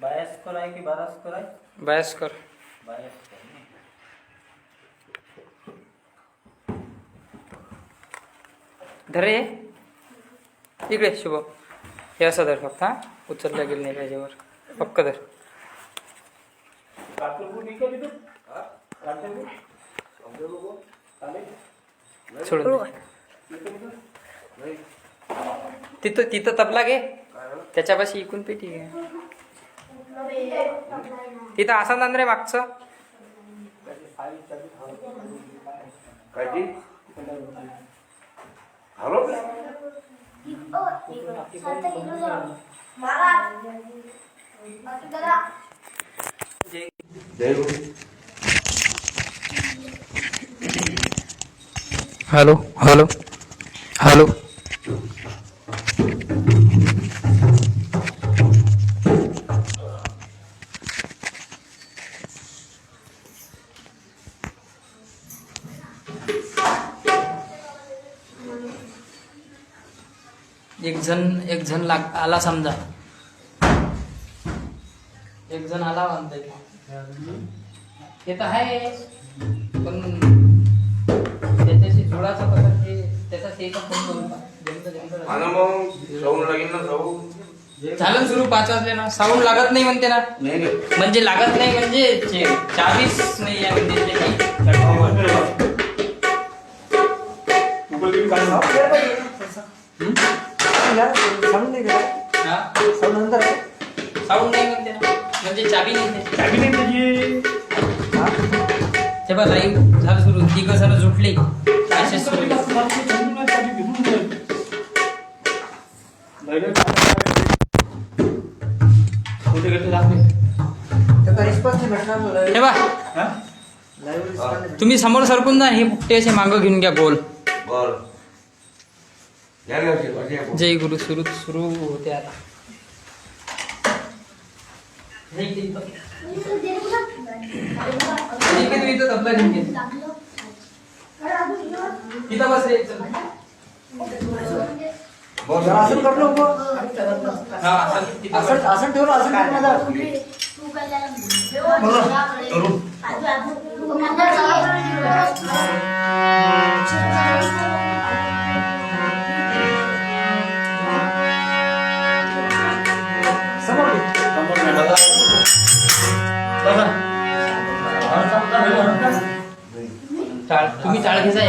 22 आहे की 12 आहे? 22. 22. धर रे इकडे शुभ, हे असं धर फक्त. हा उचलल्या गेलं नाही पाहिजे वर, पक्क धर. सोडून तिथं तिथं तबला घे, त्याच्यापाशी इकून पेटी घे. तिथं असं ना रे मागचं. Hello hello hello. एक जण आला समजा, एक जण आला म्हणताय. ते तर आहे पण त्याच्याशी जोडाचं कसं ते त्याचा ते पण फोन झालं सुरू. 5 वाजले ना, साऊंड लागत नाही म्हणते ना. म्हणजे लागत नाही म्हणजे चावीस नाही आहे साऊंड नाही म्हणते ना, म्हणजे चाबी नाही त्याची. तेव्हा लाईव्ह झालं सुरू, ती कसं जुटली मॅसेज सुरू. तुम्ही समोर सरकून जा, हे फुकटे असे मागं घेऊन घ्या. बोल जय गुरु सुरू होते आता. इथं तबला घेऊन घे, तिथं बस रे. आसन ठेवलं, आसन तुम्ही टाळ घ्यायचा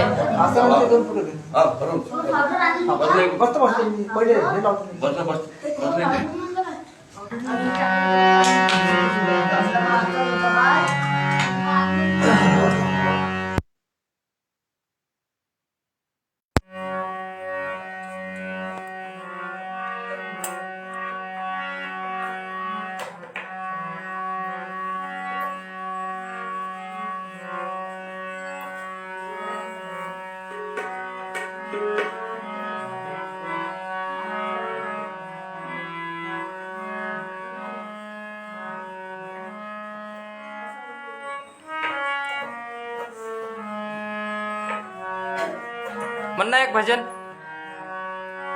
म्हणणं. एक भजन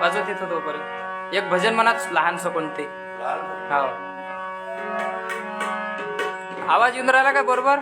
वाजवत येत तोपर्यंत एक भजन म्हणा लहानसं कोणते. हो आवाज येऊन राहिला का बरोबर?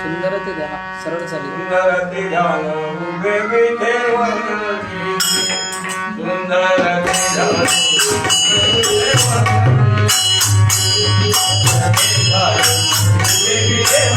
सुंदरते द्या सरळ चाली सुंदरते ध्यान उभे विठे वरती सुंदरते ध्यान उभे विठे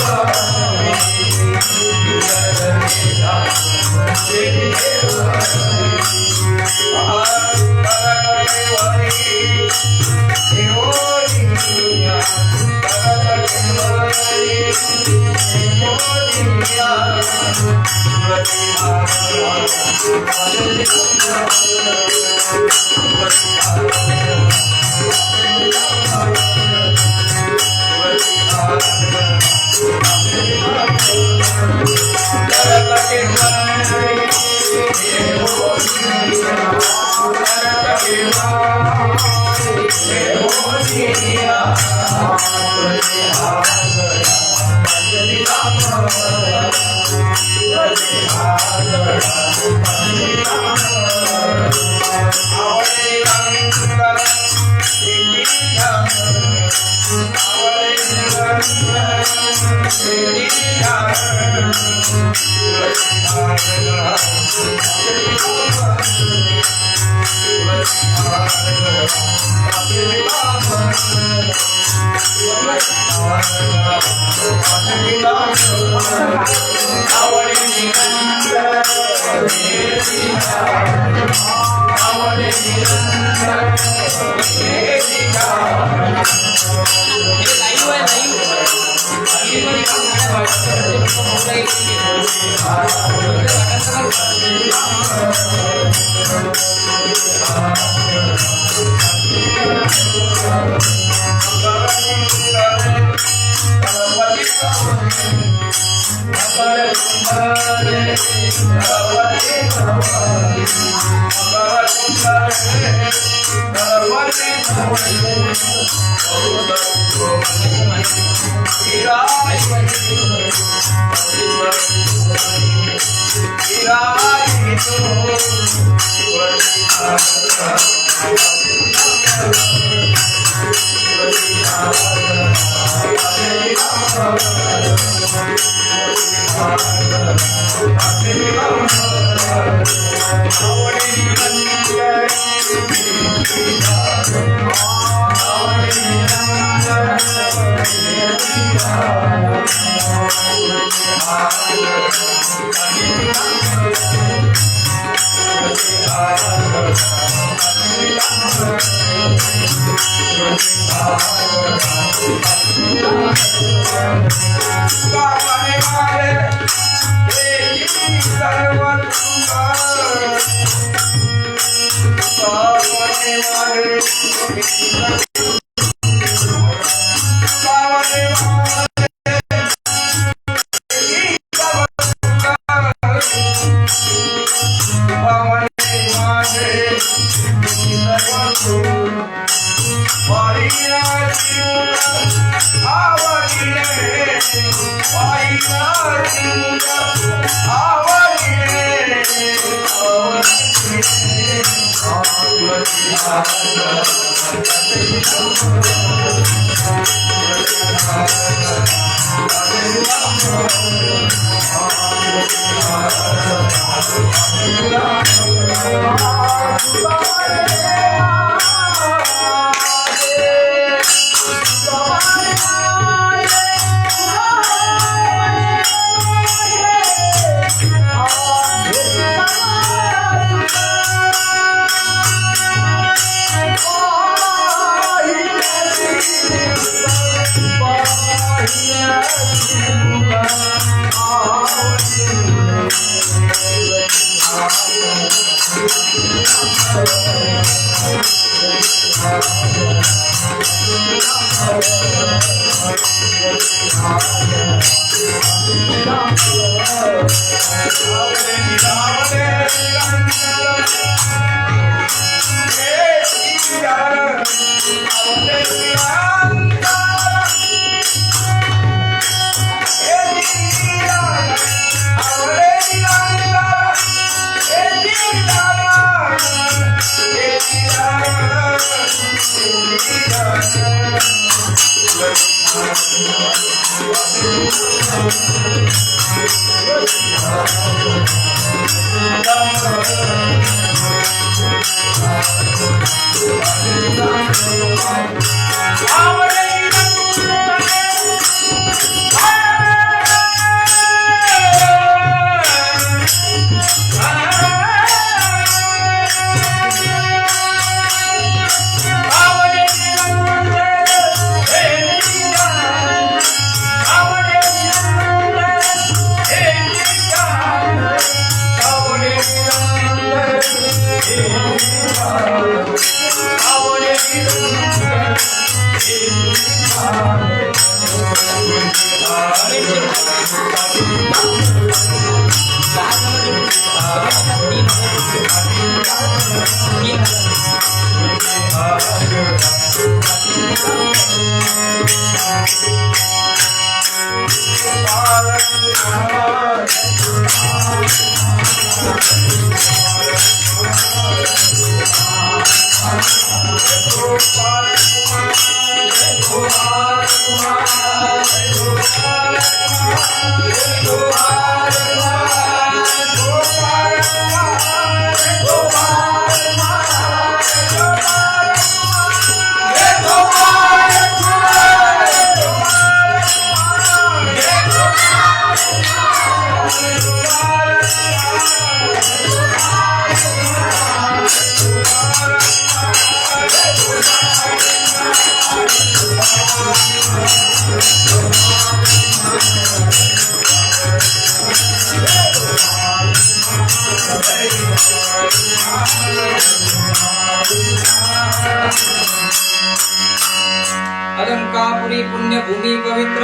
अलंकापुरी पुण्यभूमी पवित्र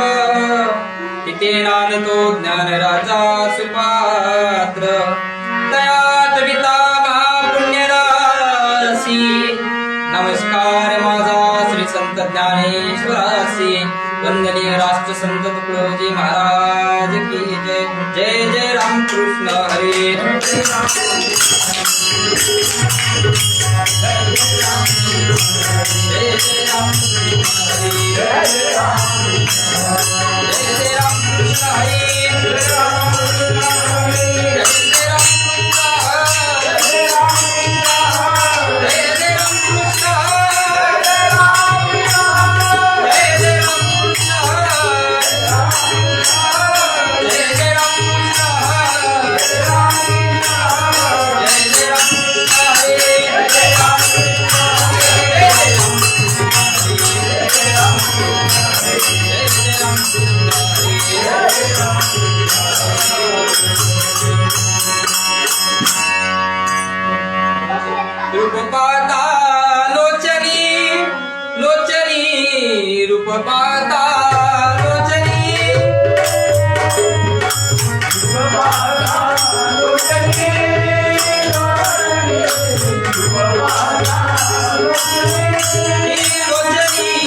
तिथे नांदतो ज्ञान राजा सुपात्र तयात विता महापुण्यराशी नमस्कार माझा श्री संत ज्ञानेश्वरासी वंदनीय राष्ट्र संत तुकडोजी महाराज की जय जय जय रामकृष्ण हरी जय जय रूपपाता लोचनी लोचनी रूपपाता लोचनी लोचनी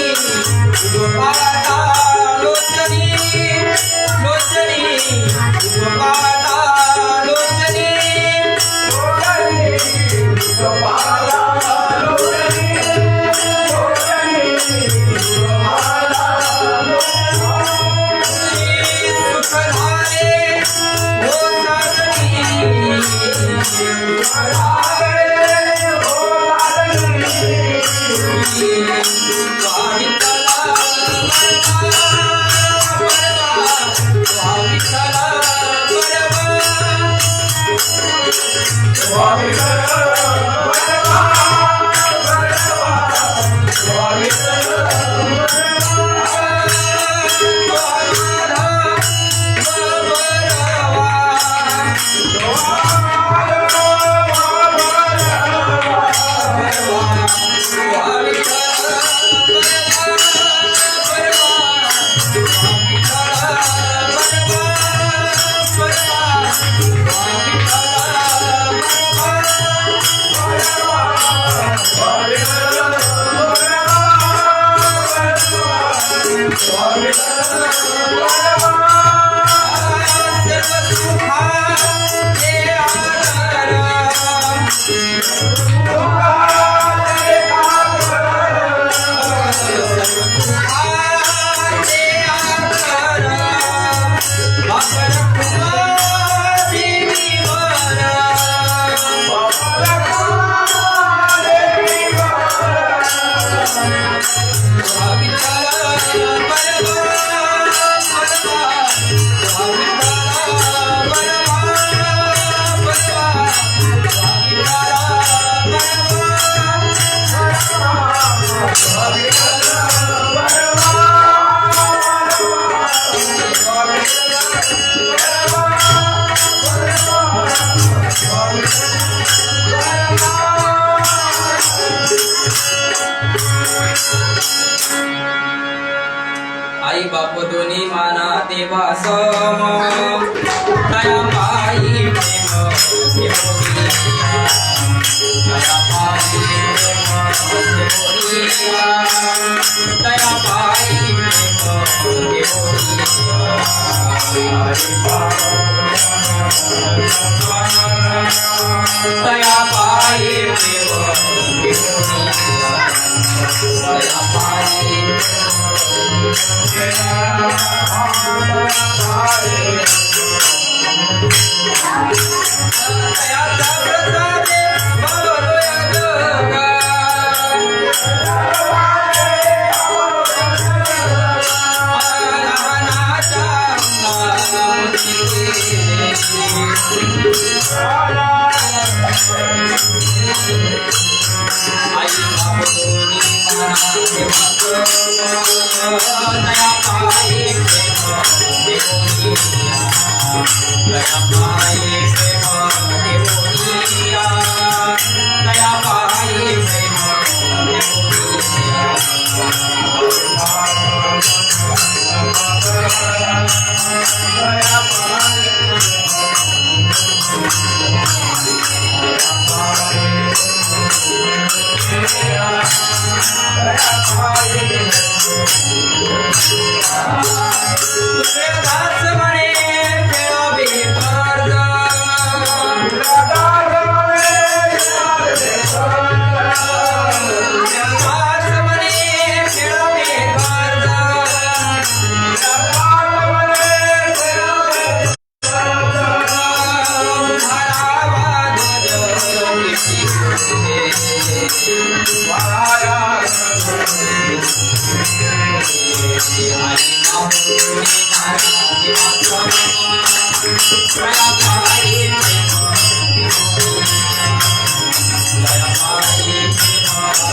आई बाप दोन्ही माना देवा सम दया पायी प्रेम देवोनिया दया पायी प्रेम देवोनिया दया पायी प्रेम देवोनिया दया पायी प्रेम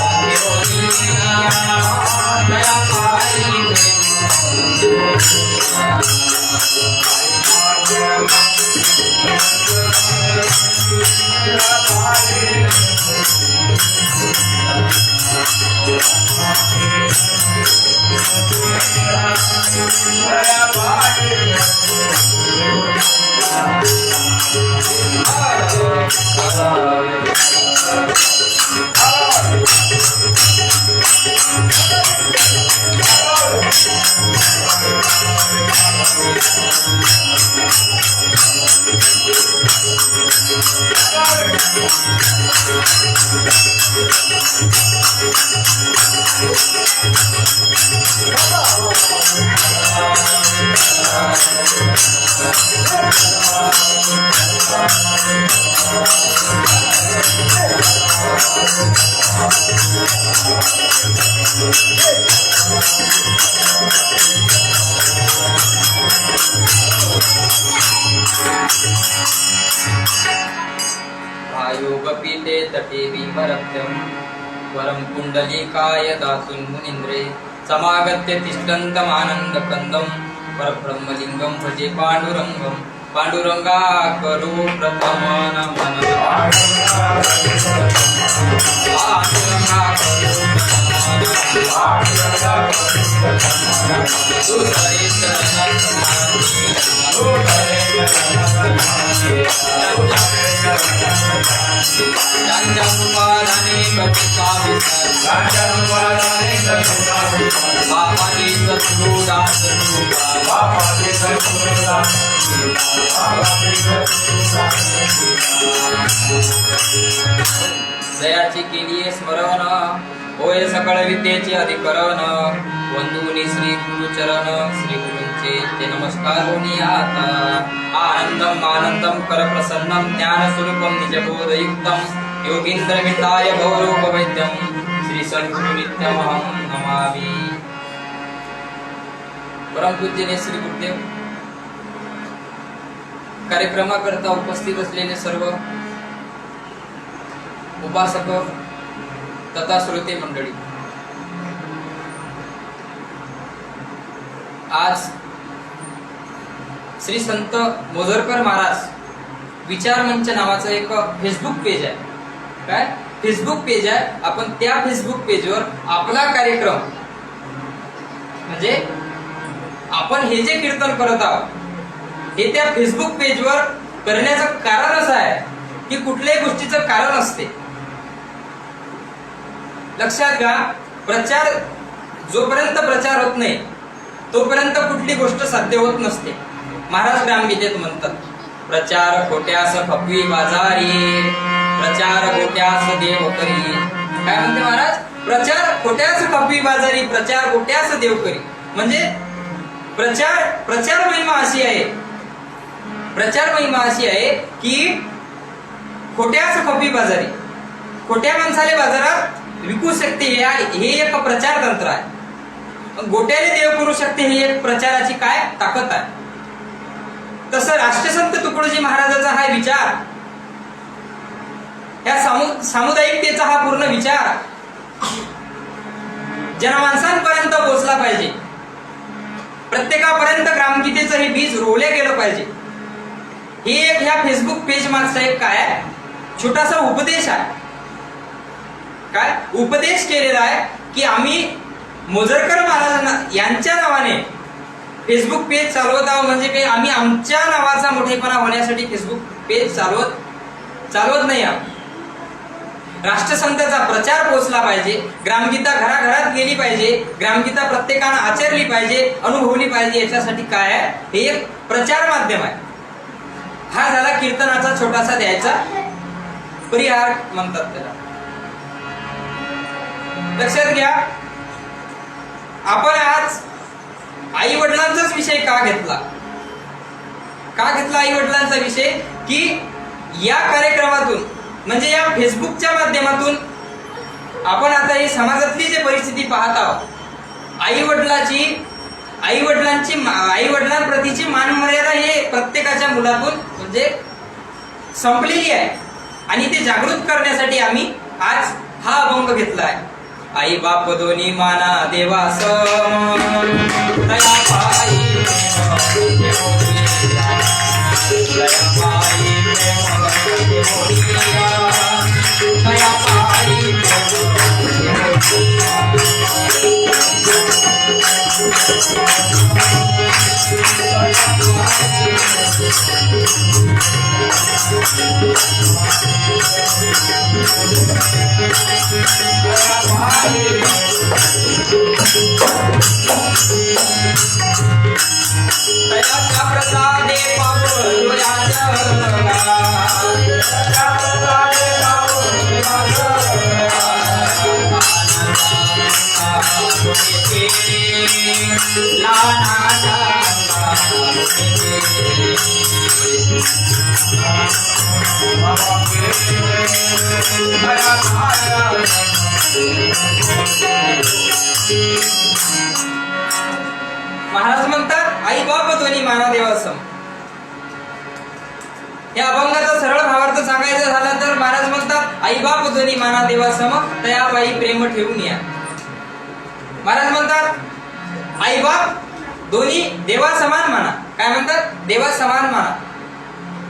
देवोनिया दया पायी आयोगपीते तटे विमरत्यं वरं कुण्डलीकाय दातुं मुनीन्द्रे समागत्य तिष्ठन्तमानन्दकन्दं परब्रह्मलिङ्गं भजे पाण्डुरङ्गं पाण्डुरङ्गाकरो प्रथमनमन दयाची केली स्मरण होय सकळ विद्येचे अधिकरण वंदुनी श्री गुरुचरण श्री गुरूंचे ते नमस्कार होनी आता आनंदम आनंदम कर प्रसन्नम ज्ञान स्वरूपम निजबोधयुक्तम योगींद्र मिताय भवरोग वैद्यम श्री सद्गुरु नित्यमहं नमामि। परम पूज्य श्री गुरुदेव, कार्यक्रमाकरता उपस्थित असलेले सर्व उपासक तथा श्रोते मंडळी, आज श्री संत मोजरकर महाराज विचार मंच नावाचं एक फेसबुक पेज आहे. काय फेसबुक पेज आहे. आपण त्या फेसबुक पेजवर आपला कार्यक्रम म्हणजे आपण हे जे कीर्तन करत आहोत हे त्या फेसबुक पेजवर करण्याचं कारण असं आहे की कुठल्याही गोष्टीचं कारण असते. लक्षात घ्या, प्रचार जोपर्यंत प्रचार होत नाही तोपर्यंत कुठली गोष्ट साध्य होत नसते. महाराज ग्रामगीतेत म्हणतात, प्रचार खोट्यास फकवी बाजारी, प्रचार खोट्यास देव करी. काय म्हणते महाराज? प्रचार खोट्यास फकवी बाजारी, प्रचार खोट्यास देव करी. म्हणजे प्रचार महिमा अशी आहे, प्रचार महिमा अशी आहे की खोट्यास फकवी बाजारी, खोट्या माणसाले बाजारात विकू शकते हे एक प्रचार तंत्र आहे. गोट्याने देव करू शकते ही एक प्रचाराची काय ताकद आहे. तसं राष्ट्रसंत तुकडोजी महाराजाचा हा विचार, या सामुदायिकतेचा हा पूर्ण विचार जनमानसांपर्यंत पोहोचला पाहिजे. प्रत्येकापर्यंत ग्रामगीतेचं हे बीज रोवले गेलं पाहिजे. हे एक ह्या फेसबुक पेज मागचा एक काय छोटासा उपदेश आहे. काय उपदेश केलेला आहे की आम्ही मोजरकर महाराजांना यांच्या नावाने फेसबुक पेज चालवत आहोत. म्हणजे काही आम्ही आमच्या नावाचा मोठेपणा होण्यासाठी फेसबुक पेज चालवत नाही आहोत. राष्ट्रसंताचा प्रचार पोहोचला पाहिजे, ग्रामगीता घराघरात गेली पाहिजे, ग्रामगीता प्रत्येकानं आचरली पाहिजे, अनुभवली पाहिजे. याच्यासाठी काय आहे, हे एक प्रचार माध्यम आहे. हा झाला कीर्तनाचा छोटासा द्यायचा परिहार म्हणतात त्याला. लक्षात घ्या, आपण आज आई वडिलांचाच विषय का घेतला आई वडिलांचा विषय की या कार्यक्रमातून म्हणजे या फेसबुकच्या माध्यमातून आपण आता ही समाजातली जी परिस्थिती पाहत आहोत, आई वडिलांप्रतीची मानमर्यादा हे प्रत्येकाच्या मुलातून म्हणजे संपलेली आहे. आणि ते जागृत करण्यासाठी आम्ही आज हा अभंग घेतला आहे. आई बाप दोन्ही माना देवास, दया पायी प्रसादे पावलो लहानाच्या अंगाला महाराज म्हणतात आई बाप ध्वनी माना देवासम. या अभंगाचा सरळ भावार्थ सांगायचा झाला तर महाराज म्हणतात आई बाप ध्वनी माना देवासम तया बाई प्रेम ठेवून या. महाराज म्हणतात आई बाप दोन्ही देवा समान माना. काय म्हणतात? देवा समान माना.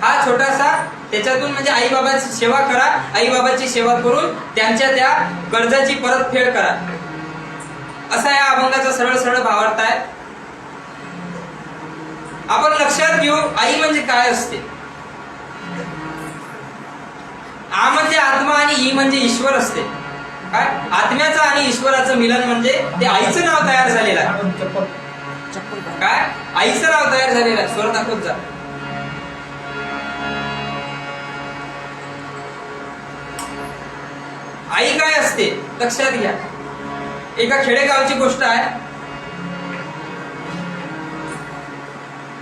हा छोटासा त्याच्यातून म्हणजे आई बाबाची सेवा करा. आई बाबाची सेवा करून त्यांच्या त्या कर्जाची परतफेड करा, असा या अभंगाचा सरळ सरळ भावार्थ आहे. आपण लक्षात घेऊ आई म्हणजे काय असते. आ म्हणजे आत्मा आणि ई म्हणजे ईश्वर असते. काय? आत्म्याचं आणि ईश्वराचं मिलन म्हणजे ते आईचं नाव तयार झालेलं आहे. काय? आईचं नाव तयार झालेलं आहे. स्वर दाखवत जा. आई काय असते लक्षात घ्या. एका खेडेगावची गोष्ट आहे.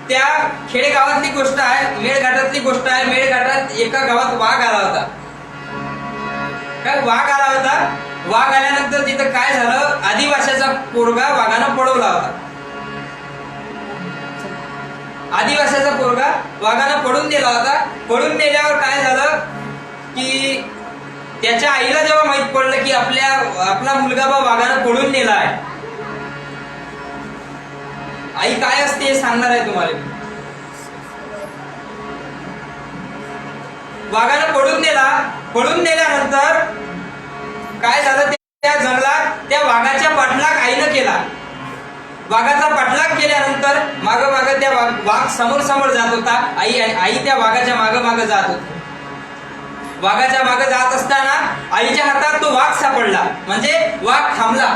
त्या खेडेगावातली गोष्ट आहे, मेळघाटातली गोष्ट आहे. मेळघाटात एका गावात वाघ आला होता. काय? वाघ आला होता. वाघ आल्यानंतर तिथं काय झालं, आदिवासाचा पोरगा वाघानं पळवला होता. आदिवासाचा पोरगा वाघानं पळून दिला होता. पळून नेल्यावर काय झालं की त्याच्या आईला जेव्हा माहित पडलं की आपला मुलगा बा वाघानं पळून नेला आहे, आई काय असते हे सांगणार आहे तुम्हाला. वाघानं पळून नेला. पळून नेल्यानंतर काय झालं, त्या जंगलात त्या वाघाच्या पाठलाग आईनं केला. वाघाचा पाठलाग केल्यानंतर माग माग त्या वाघ समोर समोर जात होता. आई त्या वाघाच्या माग माग जात होती. वाघाच्या मागे जात असताना आईच्या हातात तो वाघ सापडला, म्हणजे वाघ थांबला.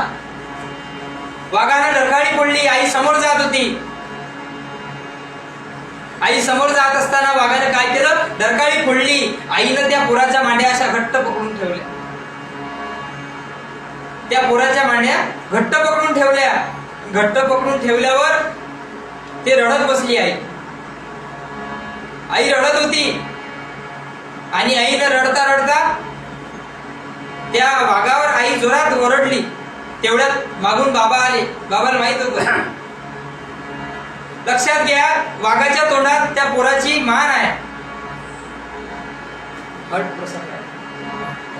वाघानं डरकाळी पडली. आई समोर जात होती. आई समोर जात असताना वाघानं काय केलं, डरकाळी फोडली. आईनं त्या पोराच्या मांड्या अशा घट्ट पकडून ठेवल्या. त्या पोराच्या मांड्या घट्ट पकडून ठेवल्या. घट्ट पकडून ठेवल्यावर ते रडत बसली. आई रडत होती. आणि आईनं रडता रडता त्या वाघावर आई जोरात ओरडली. तेवढ्यात मागून बाबा आले. बाबाला माहित होत. लक्षात घ्या, वाघाच्या तोंडात त्या पोराची मान आहे. हट प्रसंग आहे.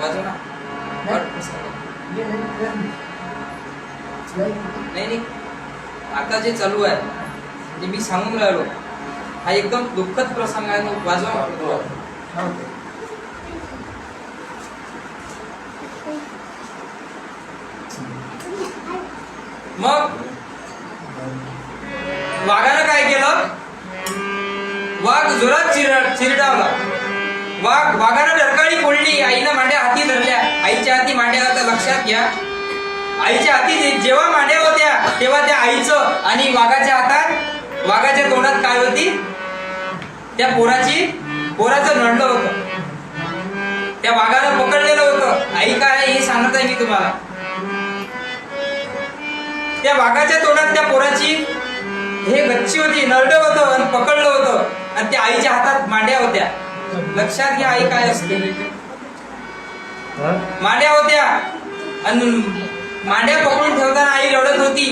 वाजव ना. हट प्रसंग नाही, आता जे चालू आहे जे मी सांगून राहिलो हा एकदम दुःखद प्रसंग आहे. तो वाजवा. मग वाघानं काय केलं, वाघ जोरात चिरडावला. वाघानं डरकाळी फोडली. आईनं मांड्या हाती धरल्या. आईच्या हाती मांड्या होत्या. लक्षात घ्या, आईच्या हाती जेव्हा मांड्या होत्या तेव्हा त्या आईचं आणि वाघाच्या हातात, वाघाच्या तोंडात काय होती, त्या पोराचं नडलं होतं. त्या वाघानं पकडलेलं होतं. आई काय हे सांगत आहे मी तुम्हाला. त्या वाघाच्या तोंडात त्या पोराची हे गच्ची होती, नरड होतं आणि पकडलं होतं. आणि त्या आईच्या हातात मांड्या होत्या. लक्षात घ्या, आई काय असते. मांड्या होत्या आणि मांड्या पकडून ठेवताना आई रडत होती.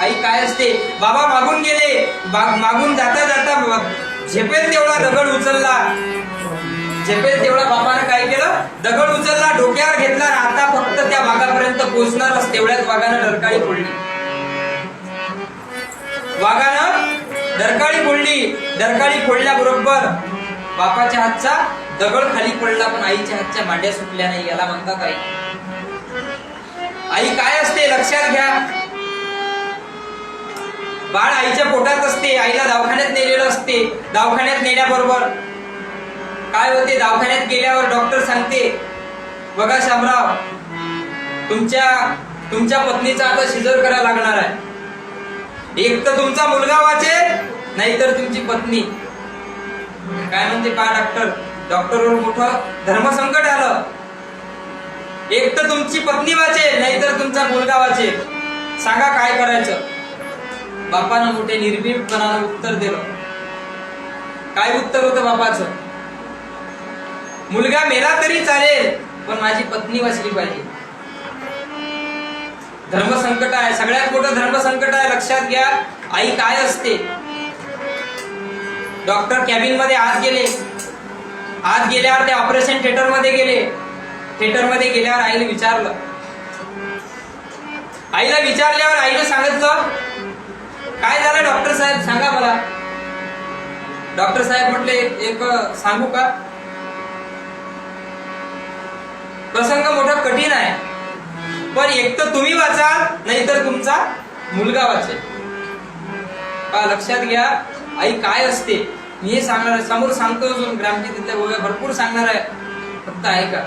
आई काय असते. बाबा मागून गेले. मागून जाता जाता झेपेल तेवढा दगड उचलला. झेपेल तेवढा बाबानं काय केलं, दगड उचलला, डोक्यावर घेतला. आता फक्त त्या वाघापर्यंत पोहोचणारच तेवढ्यात वाघानं डरकाळी फोडली. वाघानं डरकाळी फोडली. डरकाळी फोडल्याबरोबर बापाच्या हातचा दगड खाली पडला, पण आईच्या हातच्या मांड्या सुटल्या नाही. याला म्हणतात आई. आई काय असते लक्षात घ्या. बाळ आईच्या पोटात असते. आईला दवाखान्यात नेलेलं असते. दवाखान्यात नेल्याबरोबर काय होते, दवाखान्यात गेल्यावर डॉक्टर सांगते, बघा शामराव, तुमच्या पत्नीचा आता सिजर करायला लागणार आहे. एक तर तुमचा मुलगा वाचेल, नाहीतर तुमची पत्नी. काय म्हणते पहा डॉक्टरवर मोठं धर्मसंकट आलं. एक तर तुमची पत्नी वाचेल, नाहीतर तुमचा मुलगा वाचेल. सांगा काय करायचं? बापानं मोठे निर्भीडपणानं उत्तर दिलं. काय उत्तर होतं बापाचं? मुलगा मेला तरी चालेल, पण माझी पत्नी वाचली पाहिजे. धर्मसंकट आहे, सगळ्यात मोठं धर्मसंकट आहे. लक्षात घ्या, आई काय असते. डॉक्टर कॅबिन मध्ये आत गेले. आत गेल्यावर ते ऑपरेशन थिएटर मध्ये गेले. थिएटर मध्ये गेल्यावर आईने विचारलं. आईला विचारल्यावर आईने सांगितलं, काय झालं डॉक्टर साहेब, सांगा मला. डॉक्टर साहेब म्हटले, एक सांगू का? प्रसंग मोठा कठीण आहे, पण एक तर तुम्ही वाचाल, नाहीतर तुमचा मुलगा वाचेल. लक्षात घ्या, आई काय असते मी हे सांगणार आहे. समोर सांगतो, ग्रामची तिथल्या गोव्या भरपूर सांगणार आहे, फक्त ऐका.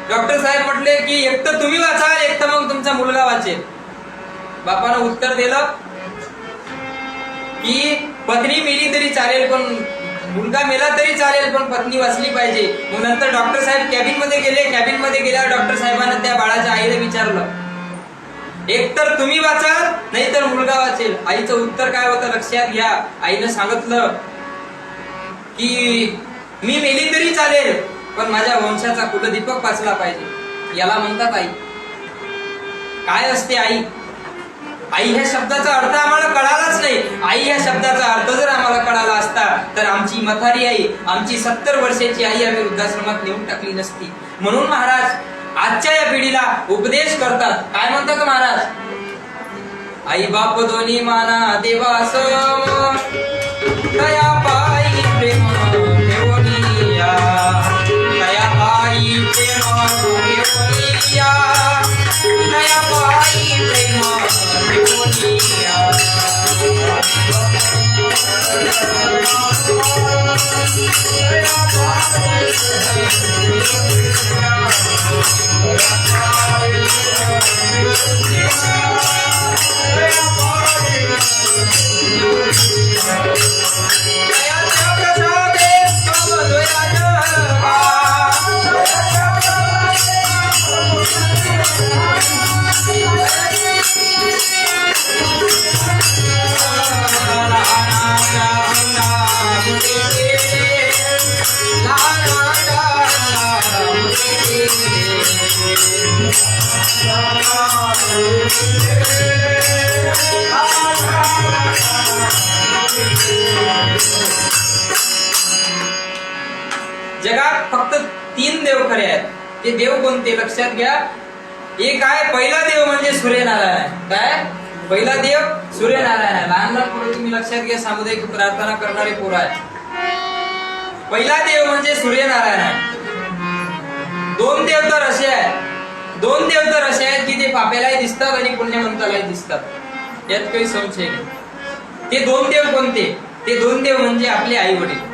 डॉक्टर साहेब म्हटले की एक तर तुम्ही वाचाल, एक तर मग तुमचा मुलगा वाचेल. बापानं उत्तर दिलं की पत्नी मेली तरी चालेल, पण मुलगा मेला तरी चालेल, पण पत्नी वाचली पाहिजे. मग नंतर डॉक्टर साहेब कॅबिन मध्ये गेले. कॅबिन मध्ये गेल्यावर डॉक्टर साहेबांना त्या बाळाच्या आईला विचारलं, एक तर तुम्ही वाचाल, नाहीतर मुलगा वाचेल. आईचं उत्तर काय होतं लक्षात घ्या. आईनं सांगितलं की मी मेली तरी चालेल, पण माझ्या वंशाचा कुलदीपक वाचला पाहिजे. याला म्हणतात आई. काय असते आई? आई ह्या शब्दाचा अर्थ आम्हाला कळालाच नाही. आई ह्या शब्दाचा अर्थ जर आम्हाला कळाला असता, तर आमची मथारी आई, आमची 70 वर्षाची आई आम्ही वृद्धाश्रमात नेऊन टाकली नसती. म्हणून महाराज आजच्या या पिढीला उपदेश करतात. काय म्हणतात महाराज? आई बाप दोन्ही माना देवास, दया पायी प्रेम ठेवणीया, दया पायी प्रेम ठेवणीया, दया पायी प्रेम ठेवणीया. जगात फक्त 3 देव खरे आहेत. ते देव कोणते लक्षात घ्या. एक आहे पहिला देव म्हणजे सूर्यनारायण. काय? पहिला देव सूर्यनारायण आहे. लहान लहान पोरं तुम्ही लक्षात घ्या, सामुदायिक प्रार्थना करणारे पोरं आहेत. पहिला देव म्हणजे सूर्यनारायण आहे. 2 देव तर असे आहेत की ते पाप्यालाही दिसतात आणि पुण्यवंतालाही दिसतात. यात काही संशय नाही. ते 2 देव कोणते? ते 2 देव म्हणजे आपले आई वडील.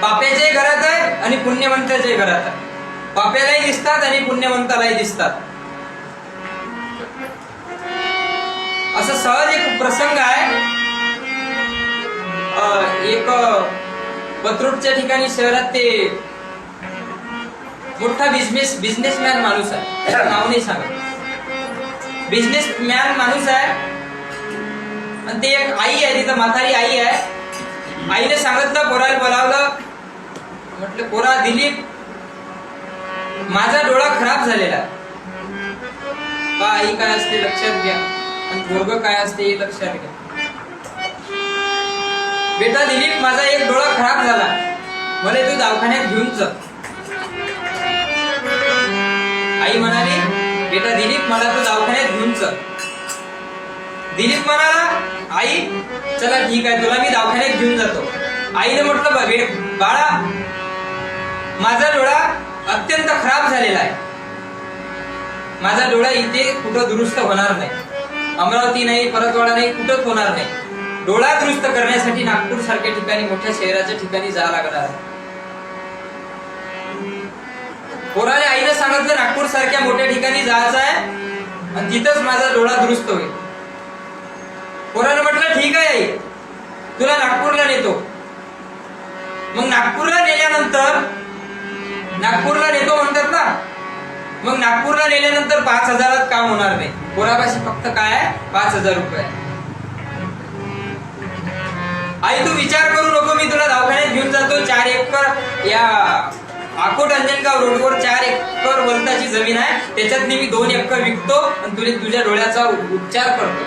पाप्याच्याही घरात आहे आणि पुण्यवंताच्याही घरात आहे. पाप्यालाही दिसतात आणि पुण्यवंतालाही दिसतात. असं सहज एक प्रसंग आहे. एक पत्रोटच्या ठिकाणी शहरात ते मोठा बिझनेसमॅन माणूस आहे. त्याचं नाव नाही सांगत. बिझनेसमॅन माणूस आहे आणि ते एक आई आहे, तिथं म्हातारी आई आहे. आईने सांगितलं, पोराला बोलावलं. म्हटलं, पोरा दिलीप, माझा डोळा खराब झालेला. आई काय असते लक्षात घ्या, आणि पोरग काय असते हे लक्षात घ्या. बेटा दिलीप, माझा एक डोळा खराब झाला, मला तू दवाखान्यात घेऊन जा. आई म्हणाली, बेटा दिलीप, मला तू दवाखान्यात घेऊन जा. दिलीप म्हणाला, आई चला ठीक आहे, तुला मी दवाखान्यात घेऊन जातो. आईने म्हटलं, बाळा, माझा डोळा अत्यंत खराब झालेला आहे. माझा डोळा इथे कुठं दुरुस्त होणार नाही. अमरावती नाही, परतवाडा नाही, कुठंच होणार नाही. डोळा दुरुस्त करण्यासाठी नागपूर सारख्या ठिकाणी, मोठ्या शहराच्या ठिकाणी जावं लागणार आहे. पोराने आईने सांगितलं, नागपूर सारख्या मोठ्या ठिकाणी जायचं आहे आणि तिथंच माझा डोळा दुरुस्त होईल. पोराने म्हटलं, ठीक आहे आई, तुला नागपूरला नेतो. मग नागपूरला नेल्यानंतर नागपूरला नेतो म्हणतात ना, मग नागपूरला नेल्यानंतर 5,000 काम होणार नाही. पोरापाशी फक्त काय आहे, 5,000 रुपये. आई तू विचार करू नको, मी तुला दवाखान्यात घेऊन जातो. 4 एकर या अकोट अंजनगाव रोडवर 4 एकर वलताची जमीन आहे, त्याच्यातली मी 2 एकर विकतो आणि तुझ्या डोळ्याचा उपचार करतो.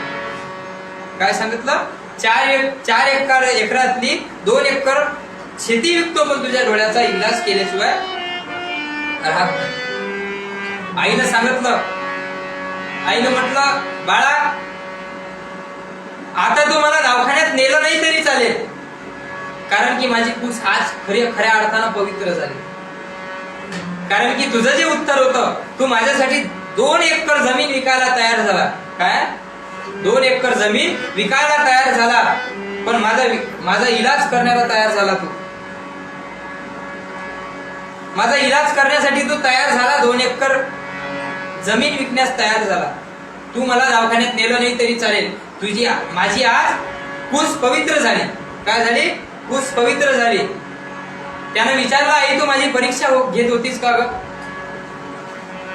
काय सांगितलं? 4 एकरातली 2 एकर शेती विकतो, पण तुझ्या डोळ्याचा इलाज केल्याशिवाय राहत नाही. आईनं सांगितलं, आईनं म्हटलं बाळा आता तू मला दवाखान्यात नेलं नाही तरी चालेल, कारण की माझी कूस आज खऱ्या अर्थानं पवित्र झाली. कारण की तुझं जे उत्तर होतं, तू माझ्यासाठी 2 एकर जमीन विकायला तयार झाला. काय 2 एकर जमीन विकायला तयार झाला, पण माझा इलाज करण्याला तयार झाला. तू माझा इलाज करण्यासाठी तू तयार झाला, 2 एकर जमीन विकण्यास तयार झाला. तू मला दवाखान्यात नेलं नाही तरी चालेल, माझी आज कूस पवित्र झाली. काय झाली? कूस पवित्र झाली. त्यानं विचारलं आई तू माझी परीक्षा घेत होतीस का ग?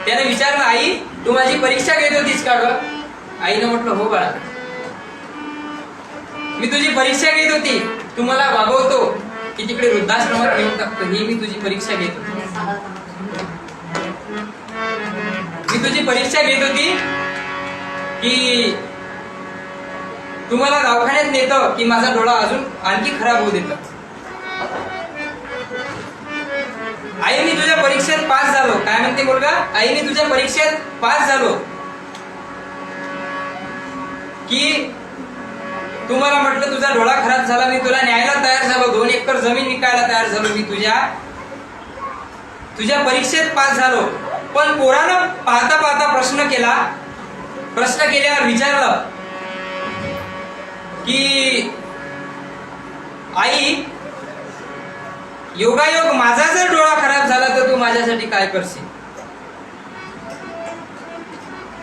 त्यानं विचारलं आई तू माझी परीक्षा घेत होतीस का ग? आईनं म्हटलं हो बाळा, मी तुझी परीक्षा घेत होती. तू मला वागवतो की तिकडे वृद्धाश्रमात घेऊन टाकतो, ही मी तुझी परीक्षा घेत होती. मी तुझी परीक्षा घेत होती की तुम्हाला दवाखान्यात नेतं की माझा डोळा अजून आणखी खराब होऊ देतं. आई मी तुझ्या परीक्षेत पास झालो. काय म्हणते मुलगा? आई मी तुझ्या परीक्षेत पास झालो की तुम्हाला म्हटलं तुझा डोळा खराब झाला, मी तुला न्यायला तयार झालो, 2 एकर जमीन विकायला तयार झालो. मी तुझ्या परीक्षेत पास झालो. पण पोरानं पाहता पाहता प्रश्न केल्यावर विचारलं की आई योगायोग माझा जर डोळा खराब झाला तर तू माझ्यासाठी काय करशील?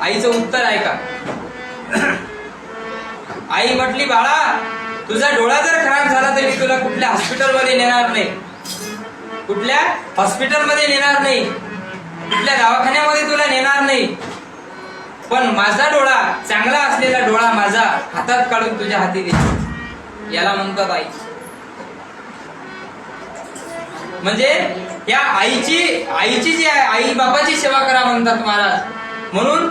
आईचं उत्तर आहे का? आई म्हटली बाळा तुझा डोळा जर खराब झाला तर मी तुला कुठल्या हॉस्पिटलमध्ये नेणार नाही, कुठल्या हॉस्पिटलमध्ये नेणार नाही, कुठल्या दवाखान्यामध्ये तुला नेणार नाही. पण माझा डोळा, चांगला असलेला डोळा माझा हातात काढून तुझ्या हाती दे. याला म्हणतात आई. म्हणजे या आईची जी आहे, आई बापाची सेवा करा म्हणतात महाराज. म्हणून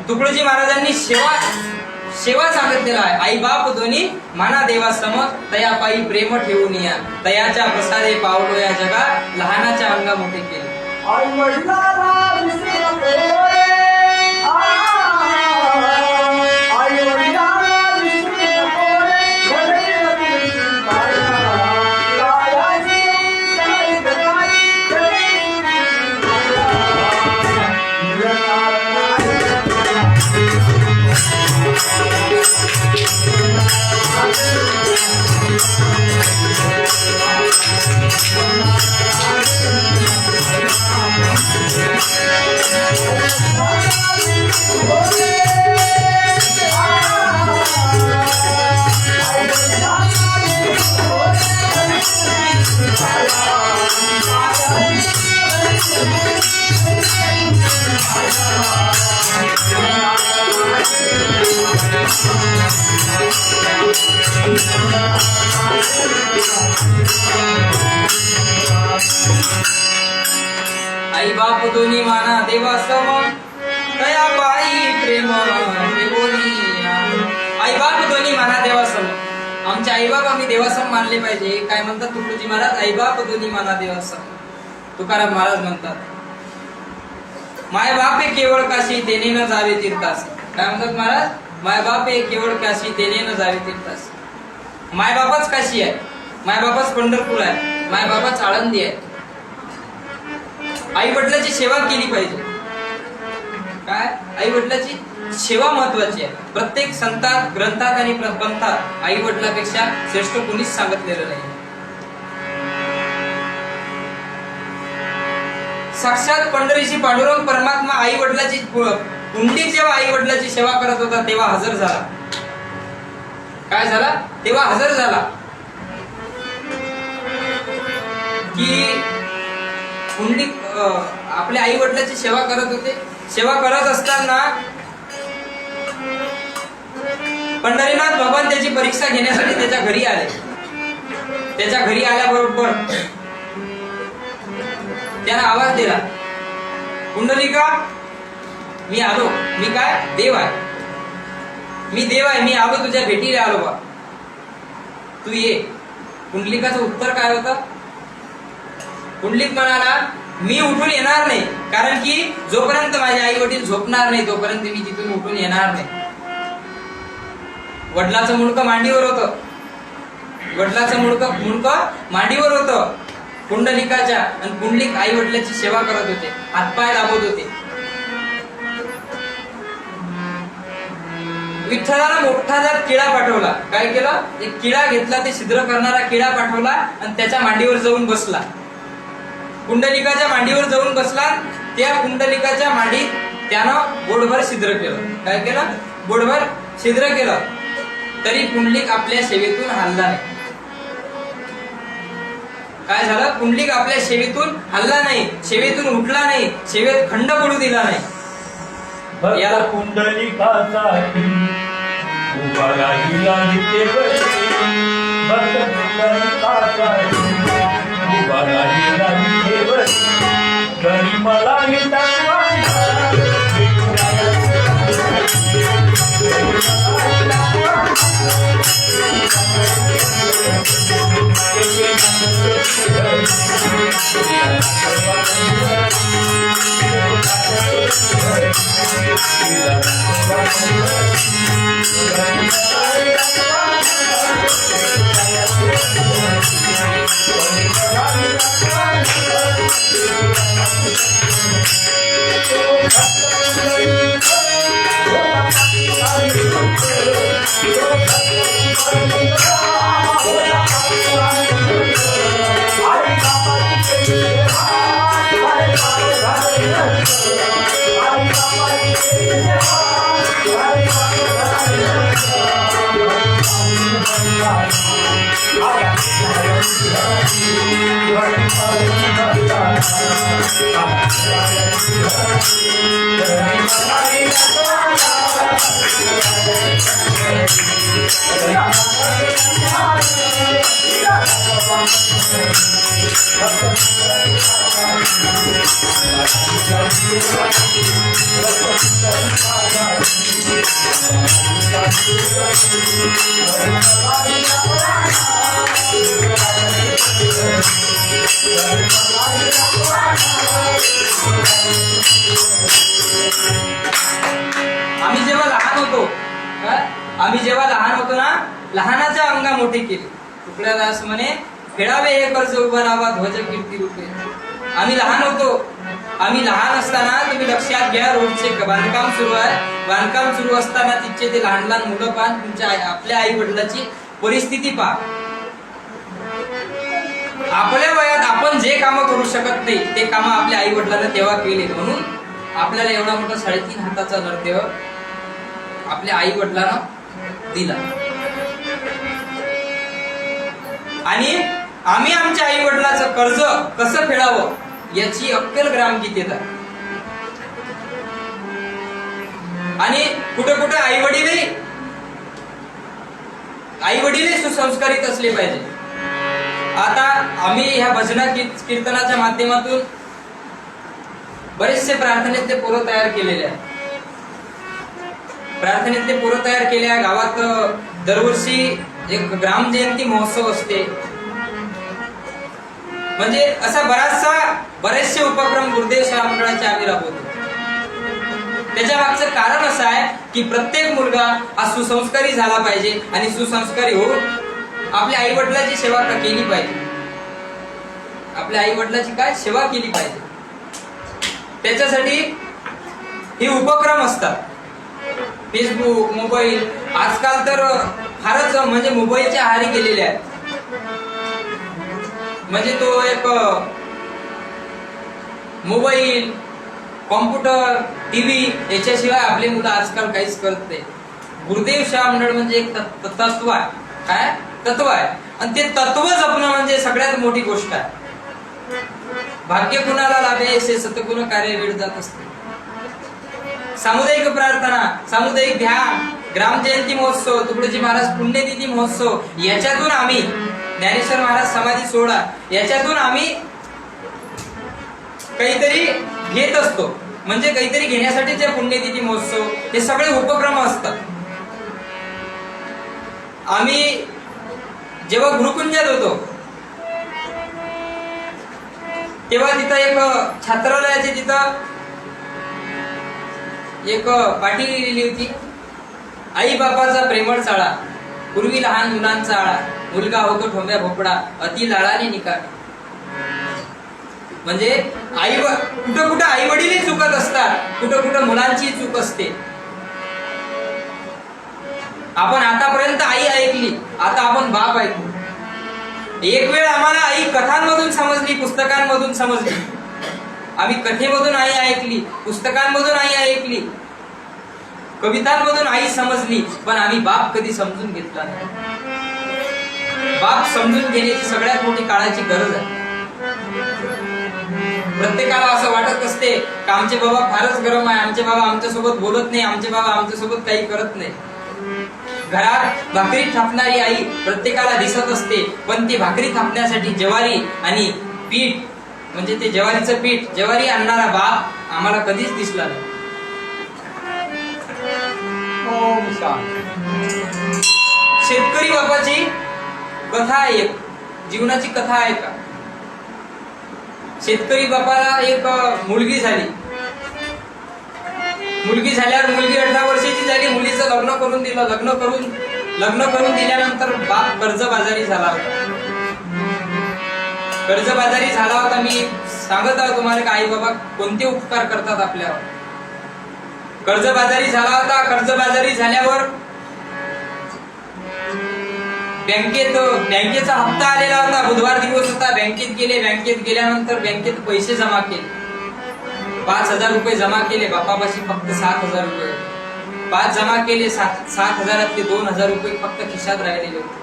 तुकडोजी महाराजांनी सेवा सांगितलेला आहे. आई बाप दोन्ही माना देवा सम, तया पायी प्रेम ठेवून या, तयाच्या प्रसादे पावलो या जगा, लहानाच्या अंगा मोठे केले. आई वडिलांना विसरू नको रे. आई वडिलांना विसरू नको रे. आई बाप दोन्ही माना देवा सम, तया पायी प्रेम ठेवून या. आई बाप दोन्ही माना देवा सम. आमचे आई बाप आम्ही देवासम मानले पाहिजे. काय म्हणतात तुकडोजी महाराज? आई बाप दोन्ही माना देवासम. तुकाराम महाराज म्हणतात माय बापे केवळ काशी तेने न जावे तीर्थास. काय म्हणतात महाराज? माय बापे केवळ काशी तेने न जावे तीर्थास. माय बापच काशी आहे, माय बापच पंढरपूर आहे, माय बापच आळंदी आहे. आई वडिलांची सेवा केली पाहिजे. काय? आई वडिलांची सेवा महत्वाची आहे. प्रत्येक संतात, ग्रंथात आणि पंथात आई वडिलांपेक्षा श्रेष्ठ कोणीच सांगितलेलं नाही. साक्षात पंढरीची पांडुरंग परमात्मा आई वडिलांची पुंडलिक जेव्हा आई वडिलांची सेवा करत होता तेव्हा हजर झाला. काय झाला? तेव्हा हजर झाला की पुंडलिक आपल्या आई वडिलांची सेवा करत होते. सेवा करत असताना पंढरीनाथ भगवान त्याची परीक्षा घेण्यासाठी त्याच्या घरी आले. त्याच्या घरी आल्याबरोबर त्यानं आवाज दिला, पुंडलिका मी आलो. मी काय देव आहे, मी देव आहे, मी आलो तुझ्या भेटीला आलो बा, तू ये. पुंडलिकाचं उत्तर काय होतं? पुंडलिक म्हणाला, मी उठून येणार नाही, कारण की जोपर्यंत माझे आई वडील झोपणार नाही तोपर्यंत मी तिथून उठून येणार नाही. वडिलाचं मुंडकं मांडीवर होतं, वडिलाचं मुंडकं मांडीवर होतं पुंडलिकाच्या, आणि पुंडलिक आई वडिलांची सेवा करत होते, हातपाय दाबत होते. विठ्ठलाला मोठा जात किडा पाठवला. काय केलं? एक किडा घेतला, ते छिद्र करणारा किडा पाठवला आणि त्याच्या मांडीवर जाऊन बसला. पुंडलिकाच्या मांडीवर जाऊन बसला. त्या पुंडलिकाच्या मांडीत त्यानं बोटभर छिद्र केलं. काय केलं? बोटभर छिद्र केलं. तरी पुंडलिक आपल्या सेवेतून हलला नाही. काय झालं? पुंडलिक आपल्या सेवेतून हलला नाही, सेवेतून उठला नाही, सेवेत खंड पडू दिला नाही. भक्त पुंडलिकासाठी उभा राहिला नित्यवरी. भक्त पुंडलिकासाठी उभा राहिला नित्यवरी. घरी मला आम्ही जेव्हा लहान होतो ना, लहानाच्या अंगा मोठे केले. तुकड्यादास म्हणे, खेळावे हे कर्ज उभा राहावा ध्वज कीर्ती रूपे. आम्ही लहान होतो. आम्ही लहान असताना तुम्ही लक्षात घ्या, रोडचे बांधकाम सुरू आहे. बांधकाम सुरू असताना तिचे ते लहान लहान मुलं पहा, तुमच्या आपल्या आई वडिलांची परिस्थिती पहा. आपल्या वयात आपण जे काम करू शकत नाही ते काम आपल्या आई वडिलांना तेव्हा केले, म्हणून आपल्याला एवढा मोठा 3.5 हाताचा नरदेव आपल्या आई वडिलांना दिला. आणि आम्ही आमच्या आई वडिलांचं कर्ज कसं फेडावं याची अक्कल ग्रामगीतेत आहे. आणि कुठे कुठे आई वडील सुसंस्कारित असले पाहिजे. आता आम्ही ह्या भजना कीर्तनाच्या माध्यमातून बरेचसे प्रार्थनेतले पोरं तयार केलेले आहेत. प्रार्थनेतले पोरं तयार केल्या. गावात दरवर्षी एक ग्राम जयंती महोत्सव असते. म्हणजे असा बरेचसे उपक्रम गुरुदेव सेवा मंडळाचे आम्ही राबवतो. त्याच्या मागचं कारण असं आहे की प्रत्येक मुलगा हा सुसंस्कारी झाला पाहिजे आणि सुसंस्कारी होऊन आपल्या आई वडिलांची सेवा केली पाहिजे. आपल्या आई वडिलांची काय सेवा केली पाहिजे. त्याच्यासाठी हे उपक्रम असतात. फेसबुक, मोबाईल, आजकाल तर फारच म्हणजे मोबाईलचे आहारी गेलेले आहेत. म्हणजे तो एक मोबाईल, कॉम्प्युटर, टीव्ही याच्याशिवाय आपले मुलं आजकाल काहीच करत नाही. गुरुदेव सेवा मंडळ म्हणजे एक तत्व आहे. काय तत्व आहे, आणि ते तत्व जपणं म्हणजे सगळ्यात मोठी गोष्ट आहे. भाग्य कुणाला लाभे असे सतगुण कार्य वेळ जात असते. सामुदायिक प्रार्थना, सामुदायिक ध्यान, ग्राम जयंती महोत्सव, तुकडोजी महाराज पुण्यतिथी महोत्सव, याच्यातून आम्ही ज्ञानेश्वर महाराज समाधी सोहळा, याच्यातून आम्ही काहीतरी घेत असतो. म्हणजे काहीतरी घेण्यासाठी जे पुण्यतिथी महोत्सव हे सगळे उपक्रम असतात. आम्ही जेव्हा गुरुकुंजात होतो तेव्हा तिथं एक छात्रालयाची तिथं एक पाटी लिहिली होती, आई बापाचा प्रेमळ चाळा, पूर्वी लहान मुलांचा आळा, मुलगा होतो ठोंब्या भोपडा, अति लाडाने निकाल. म्हणजे आई कुठं कुठं आई वडीलही चुकत असतात, कुठं कुठं मुलांची चूक असते. आपण आतापर्यंत आई ऐकली, आता आपण बाप ऐकू. एक वेळ आम्हाला आई कथांमधून समजली, पुस्तकांमधून समजली. आम्ही कथेमधून आई ऐकली, पुस्तकांमधून आई ऐकली, कवितांमधून आई समजली, पण आम्ही बाप कधी समजून घेतला नाही. बाप समजून घेण्याची सगळ्यात मोठी काळाची गरज आहे. प्रत्येकाला असं वाटत असते की आमचे बाबा फारच गरम आहे, आमचे बाबा आमच्यासोबत बोलत नाही, आमचे बाबा आमच्यासोबत काही करत नाही. घरात भाकरी थापणारी आई प्रत्येकाला दिसत असते, पण ती भाकरी थापण्यासाठी ज्वारी आणि पीठ म्हणजे ते ज्वारीचं पीठ, ज्वारी आणणारा बाप आम्हाला कधीच दिसला नाही. शेतकरी बापाची कथा आहे, एक जीवनाची कथा आहे का. शेतकरी बापाला एक मुलगी झाली. मुलगी झाल्यावर मुलगी 18 वर्षाची झाली, मुलीचं लग्न करून दिलं. लग्न करून दिल्यानंतर बाप कर्जबाजारी झाला होता. कर्जबाजारी झाला होता. मी सांगत आहे तुम्हाला की आई बाबा कोणते उपकार करतात आपल्यावर. कर्जबाजारी झाला होता. कर्जबाजारी झाल्यावर बँकेचा हप्ता आलेला होता. बुधवार दिवस होता. बँकेत गेले. बँकेत गेल्यानंतर बँकेत पैसे जमा केले. 5,000 रुपये जमा केले. बापापाशी फक्त 7,000 रुपये. 5 जमा केले. 7,000 2,000 रुपये फक्त खिशात राहिलेले होते.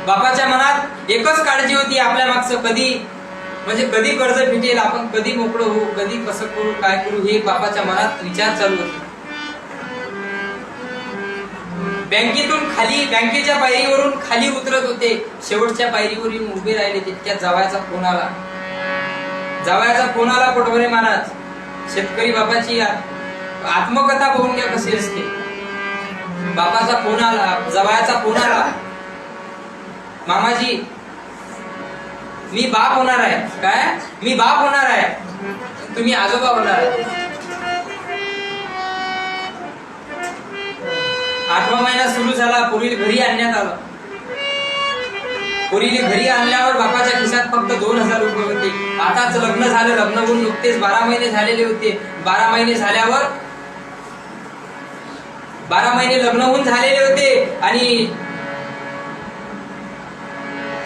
बापाच्या मनात एकच काळजी होती, आपल्या मागचं कधी कर्ज फिटेल, आपण कधी मोकळं होऊ, कधी कसं करू, काय करू, हे बापाच्या मनात विचार चालू होते. बँकेच्या पायरीवरून खाली उतरत होते. शेवटच्या पायरीवरून उभे राहिले. तितक्यात जावयाचा फोन आला. पोटभरे महाराज, शेतकरी बापाची आत्मकथा बघून घ्या कशी असते. बापाचा फोन आला, जावयाचा फोन आला, मामाजी मी बाप होणार आहे. काय? मी बाप होणार आहे, तुम्ही आजोबा होणार आहे. 8वा महिना सुरू झाला. पोरीला घरी आणण्यात आलं. पोरीला घरी आणल्यावर बापाच्या खिशात फक्त 2,000 रुपये होते. आताच लग्न झालं. लग्न होऊन नुकतेच 12 महिने झालेले होते. 12 महिने झाल्यावर 12 महिने लग्न होऊन झालेले होते आणि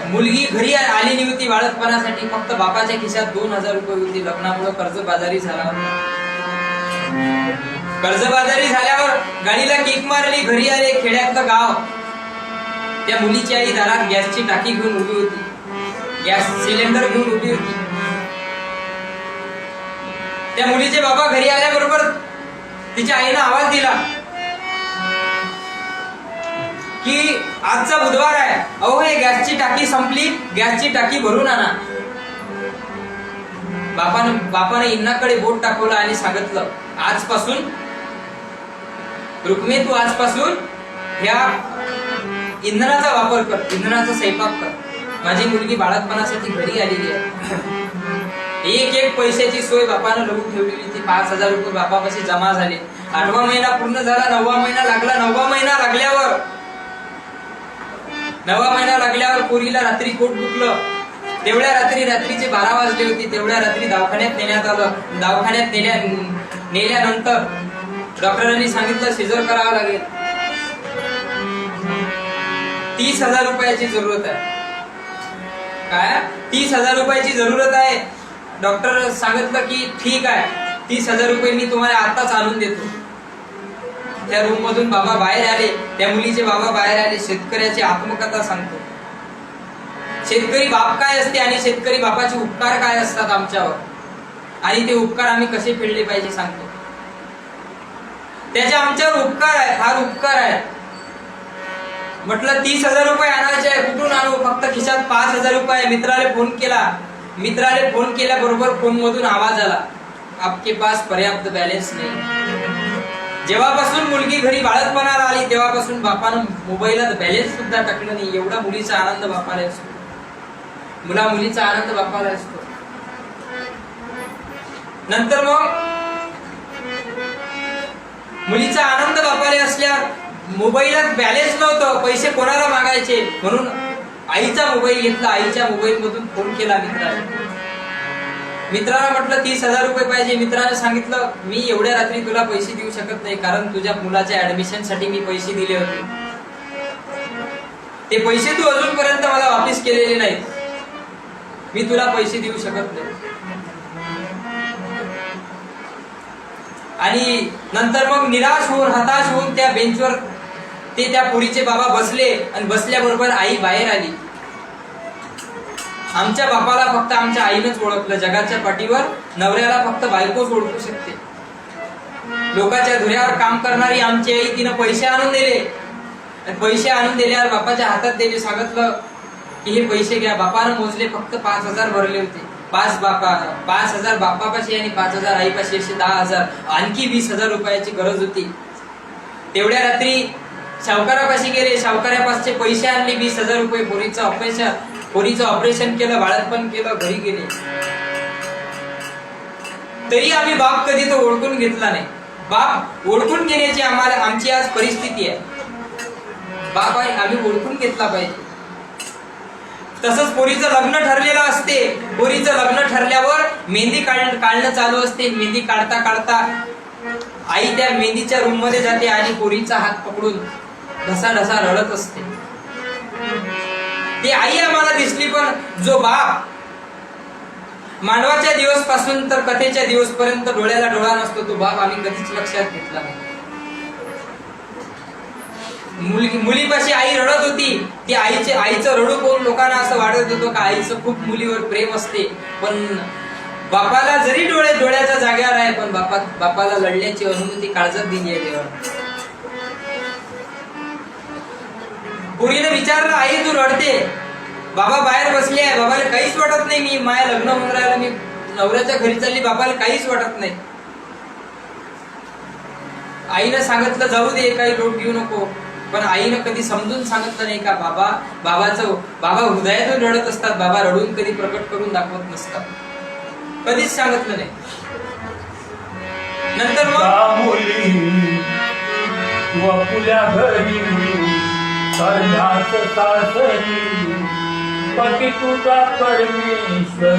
मुलगी घरी आलेली होती बाळकपणासाठी. फक्त बापाच्या खिशात 2,000 रुपये होते. लग्नामुळे कर्जबाजारी झाला होता. कर्जबाजारी झाल्यावर गाडीला किक मारली. घरी आले. खेड्यातलं गाव. त्या मुलीची आई दारात गॅसची टाकी घेऊन उभी होती. गॅस सिलेंडर घेऊन उभी होती. त्या मुलीचे बाबा घरी आल्याबरोबर तिच्या आईनं आवाज दिला की आजचा बुधवार आहे, अहो हे गॅसची टाकी संपली, गॅसची टाकी भरून आणा. बापानं इंनाकडे बोट टाकवलं आणि सांगितलं, आजपासून रुक्मे तू आजपासून ह्या इंधनाचा वापर कर, इंधनाचा स्वयंपाक कर. माझी मुलगी बाळकपणासाठी घरी आलेली आहे. एक पैशाची सोय बापानं लावून ठेवलेली होती. 5,000 रुपये बापापाशी जमा झाले. 8वा महिना पूर्ण झाला. 9वा महिना लागला. 9वा महिना लागल्यावर पोरीला रात्री पोट दुखलं. तेवढ्या रात्रीचे 12 वाजले होते. तेवढ्या रात्री दवाखान्यात नेण्यात आलं. दवाखान्यात नेल्यानंतर डॉक्टरांनी सांगितलं सिझर करावं लागेल. 30,000 रुपयाची जरूरत आहे. काय? 30,000 रुपयाची जरूरत आहे. डॉक्टर सांगितलं की ठीक आहे, 30,000 रुपये मी तुम्हाला आताच आणून देतो. त्या रूम मधून बाबा बाहेर आले. त्या मुलीचे बाबा बाहेर आले. शेतकऱ्याची आत्मकथा सांगतो. शेतकरी बाप काय असते आणि शेतकरी बापाचे उपकार काय असतात आमच्यावर, आणि ते उपकार आम्ही कसे फेडले पाहिजे सांगतो. त्याचे आमच्यावर उपकार आहे, फार उपकार आहे. म्हटलं 30,000 रुपये आणायचे आहे, कुठून आणू? फक्त खिशात 5,000 रुपये. मित्राला फोन केल्याबरोबर फोन मधून आवाज आला, आपके पास पर्याप्त बॅलन्स नाही. जेव्हापासून मुलगी घरी बाळतपणाला आली तेव्हापासून बापानं मोबाईलात बॅलन्स सुद्धा टाकलं नाही. एवढा मुलीचा आनंद बापाला असतो, मुलीचा आनंद बापाला असतो. नंतर मग मुलीचा आनंद बापाला असल्यावर मोबाईलात बॅलन्स नव्हतं, पैसे कोणाला मागायचे, म्हणून आईचा मोबाईल घेतला. आईच्या मोबाईल मधून फोन केला मित्राला म्हटलं 30,000 रुपये पाहिजे. मित्राने सांगितलं, मी एवढ्या रात्री तुला पैसे देऊ शकत नाही, कारण तुझ्या मुलाच्या ऍडमिशन साठी मी पैसे दिले होते. ते पैसे तू अजूनपर्यंत मला वापस केलेले नाहीत, मी तुला पैसे देऊ शकत नाही. आणि नंतर मग निराश होऊन हताश होऊन त्या बेंचवर त्या पोरीचे बाबा बसले, आणि बसल्याबरोबर आई बाहेर आली. आमच्या बापाला फक्त आमच्या आईनंच ओळखलं. जगाच्या पाठीवर नवऱ्याला फक्त बायकोच ओळखू शकते. लोकांच्या धुऱ्यावर काम करणारी आमची आई, तिनं पैसे आणून दिले, आणि पैसे आणून दिल्यावर बापाच्या हातात दिले. सांगितलं की हे पैसे घ्या. बापानं मोजले, फक्त 5,000 भरले होते. 5,000 बापापाशी आणि 5,000 आईपाशी, असे 10,000. आणखी 20,000 रुपयाची गरज होती. तेवढ्या रात्री सावकारापाशी गेले, सावकारापासचे पैसे आणले, 20,000 रुपये. पोरीचं ऑपरेशन केलं, बाळंतपण केलं, घरी गेले. तरी आम्ही बाप कधी तो ओळखून घेतला नाही. बाप ओळखून घेण्याची आमची आज परिस्थिती आहे. बाप आहे, आम्ही ओळखून घेतला पाहिजे. तसंच पोरीचं लग्न ठरलेलं असते. पोरीचं लग्न ठरल्यावर मेहंदी काढणं चालू असते. मेहंदी काढता काढता आई त्या मेहंदीच्या रूम मध्ये जाते आणि पोरीचा हात पकडून ढसा रडत असते. ती आई आम्हाला दिसली, पण जो बाप मानवाच्या दिवस पासून तर कथेच्या दिवस पर्यंत डोळ्याला डोळा नसतो, तो बाप आम्ही कधीच लक्षात घेतला नाही. मुलीपाशी आई रडत होती. ती आईचं रडू पाहून लोकांना असं वाटत होतं का आईचं खूप मुलीवर प्रेम असते, पण बापाला जरी डोळ्याच्या जाग्यावर आहे, पण बापाला लढण्याची अनुभूती काळजात दिली आहे देवाने. पोरीने विचारलं, आई तू रडते? बाबा बाहेर बसले आहे, बाबाला काहीच वाटत नाही. मी माया लग्न होऊन राहिला, मी नवऱ्याच्या घरी चालली, बाबाला काहीच वाटत नाही. आईनं सांगितलं जाऊ दे, काही लोट घेऊ नको, पण आईनं कधी समजून सांगितलं नाही का बाबा हृदयातून रडत असतात. बाबा रडून कधी प्रकट करून दाखवत नसतात, कधीच सांगितलं नाही. नंतर मग आपल्या घरी करण्यात सासरी पती तुझा परमेश्वर,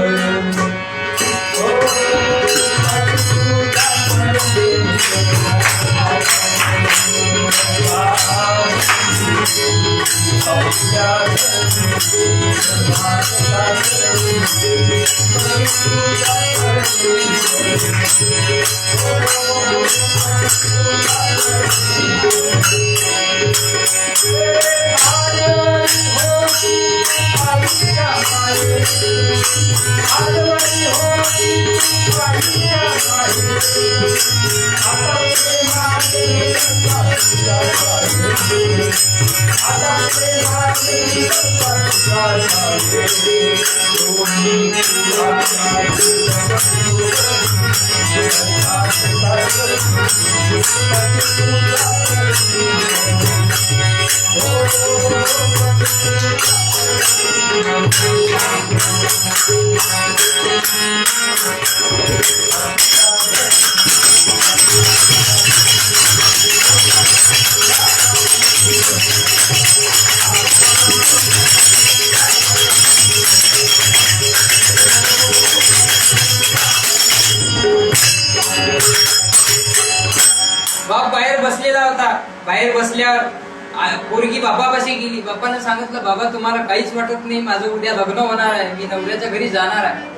बाप बाहेर बसलेला होता. बाहेर बसल्यावर पोरगी बापापाशी गेली. बापाने सांगितलं, बाबा तुम्हाला काहीच वाटत नाही, माझं उद्या लग्न होणार आहे, मी नवऱ्याच्या घरी जाणार आहे.